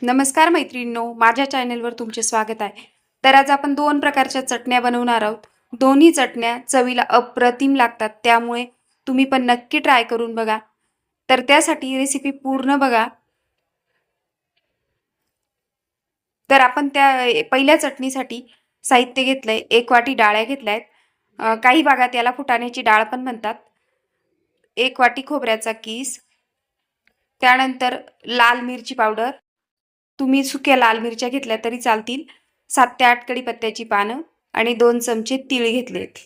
नमस्कार मैत्रिणींनो, माझ्या चॅनलवर तुमचे स्वागत आहे. तर आज आपण दोन प्रकारच्या चटण्या बनवणार आहोत. दोन्ही चटण्या चवीला अप्रतिम लागतात, त्यामुळे तुम्ही पण नक्की ट्राय करून बघा. तर त्यासाठी रेसिपी पूर्ण बघा. तर आपण त्या पहिल्या चटणीसाठी साहित्य घेतलंय. 1 वाटी डाळ्या घेतल्यात. काही भागात याला फुटाण्याची डाळ पण म्हणतात. 1 वाटी खोबऱ्याचा कीस, त्यानंतर लाल मिरची पावडर, तुम्ही सुक्या लाल मिरच्या घेतल्या तरी चालतील, 7 ते 8 कढीपत्त्याची पानं आणि 2 चमचे तीळ घेतलेत.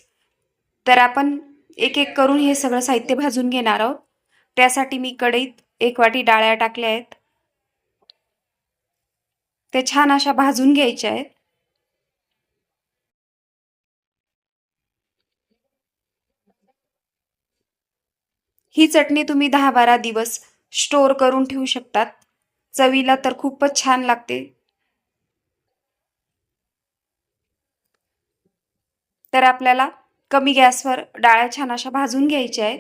तर आपण एक एक करून हे सगळं साहित्य भाजून घेणार आहोत. त्यासाठी मी कढईत 1 वाटी डाळ्या टाकल्या आहेत. त्या छान अशा भाजून घ्यायच्या आहेत. ही चटणी तुम्ही 10-12 दिवस स्टोअर करून ठेवू शकतात. चवीला तर खूपच छान लागते. तर आपल्याला कमी गॅसवर डाळ्या छान अशा भाजून घ्यायच्या आहेत.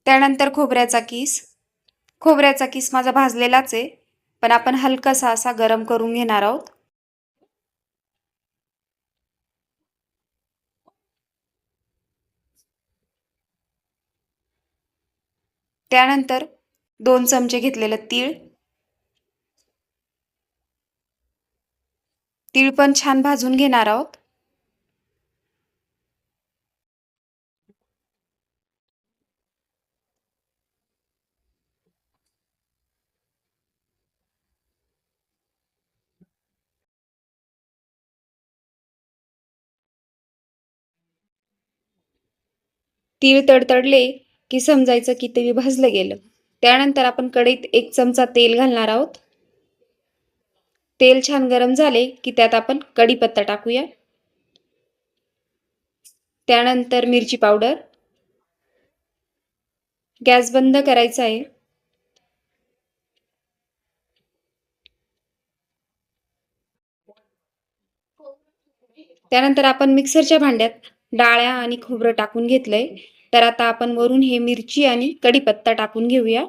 त्यानंतर खोबऱ्याचा किस माझा भाजलेलाच आहे, पण आपण हलकासा असा गरम करून घेणार आहोत. त्यानंतर 2 चमचे घेतलेलं तीळ. तीळ पण छान भाजून घेणार आहोत. तीळ तडतडले की समजायचं की ते भाजलं गेलं. त्यानंतर आपण कढईत 1 चमचा तेल घालणार आहोत. तेल छान गरम झाले की त्यात आपण कढीपत्ता टाकूया. त्यानंतर मिरची पावडर. गॅस बंद करायचा आहे. त्यानंतर आपण मिक्सरच्या भांड्यात डाळ्या आणि खोबरं टाकून घेतलंय. तर आता आपण वरून हे मिरची आणि कढीपत्ता टाकून घेऊया.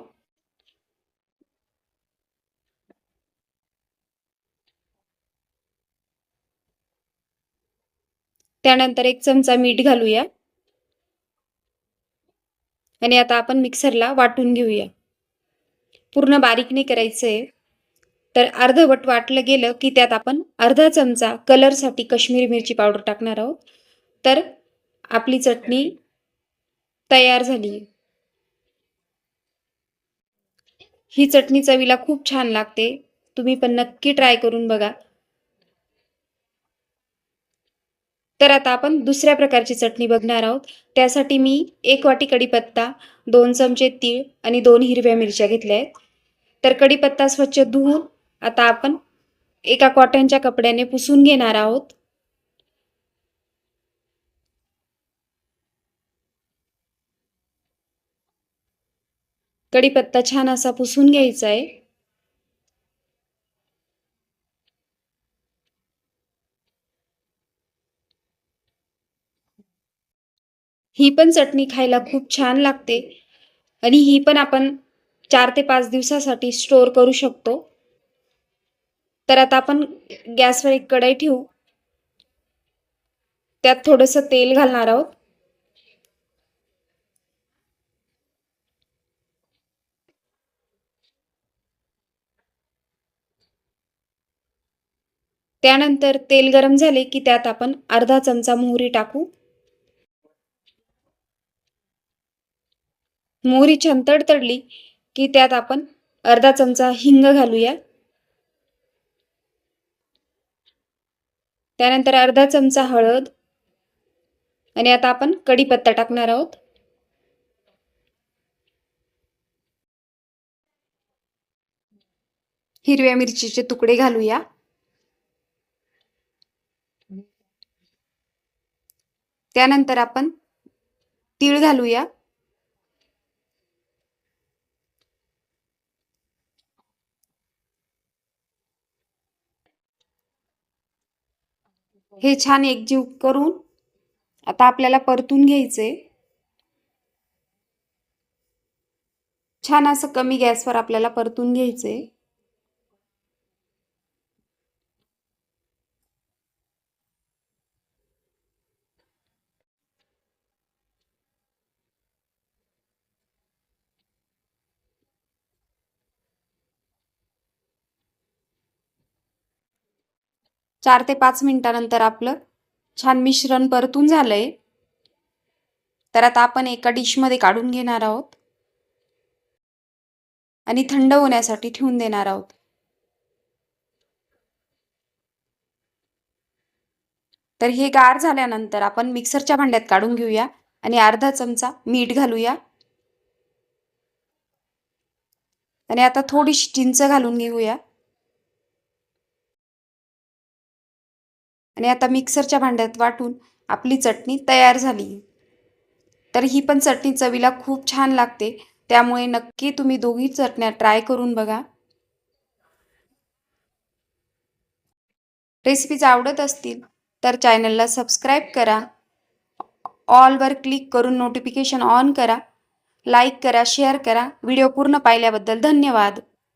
त्यानंतर 1 चमचा मीठ घालूया आणि आता आपण मिक्सरला वाटून घेऊया. पूर्ण बारीक नाही करायचंय. तर अर्धवट वाटलं गेलं की त्यात आपण अर्धा चमचा कलरसाठी काश्मीरी मिरची पावडर टाकणार आहोत. तर आपली चटणी तयार झाली. ही चटणी चवीला खूप छान लागते. तुम्ही पण नक्की ट्राय करून बघा. तर आता आपण दुसऱ्या प्रकारची चटणी बघणार आहोत. त्यासाठी मी 1 वाटी कढीपत्ता, 2 चमचे तीळ आणि 2 हिरव्या मिरच्या घेतल्या आहेत. तर कढीपत्ता स्वच्छ धुवून आता आपण एका कॉटनच्या कपड्याने पुसून घेणार आहोत. कढीपत्ता छान असा पुसून घ्यायचा आहे. ही पण चटणी खायला खूप छान लागते आणि ही पण आपण 4 ते 5 दिवसासाठी स्टोअर करू शकतो. तर आता आपण गॅसवर एक कढई ठेवू. त्यात थोडंसं तेल घालणार आहोत. त्यानंतर तेल गरम झाले की त्यात आपण अर्धा चमचा मोहरी टाकू. मोहरी छान तडतडली की त्यात आपण अर्धा चमचा हिंग घालूया. त्यानंतर अर्धा चमचा हळद आणि आता आपण कढीपत्ता टाकणार आहोत. हिरव्या मिरचीचे तुकडे घालूया. त्यानंतर आपण तीळ घालूया. हे छान एकजीव करून आता आपल्याला परतून घ्यायचे. छान असं कमी गॅसवर आपल्याला परतून घ्यायचे. चार ते 5 मिनिटानंतर आपलं छान मिश्रण परतून झालंय. तर आता आपण एका डिशमध्ये काढून घेणार आहोत आणि थंड होण्यासाठी ठेवून देणार आहोत. तर हे गार झाल्यानंतर आपण मिक्सरच्या भांड्यात काढून घेऊया आणि अर्धा चमचा मीठ घालूया आणि आता थोडीशी चिंच घालून घेऊया आणि आता मिक्सरच्या भांड्यात वाटून आपली चटणी तयार झाली. तर ही पण चटणी चवीला खूप छान लागते, त्यामुळे नक्की तुम्ही दोघी चटण्या ट्राय करून बघा. रेसिपीज आवडत असतील तर चॅनलला सबस्क्राईब करा, ऑलवर क्लिक करून नोटिफिकेशन ऑन करा, लाईक करा, शेअर करा. व्हिडिओ पूर्ण पाहिल्याबद्दल धन्यवाद.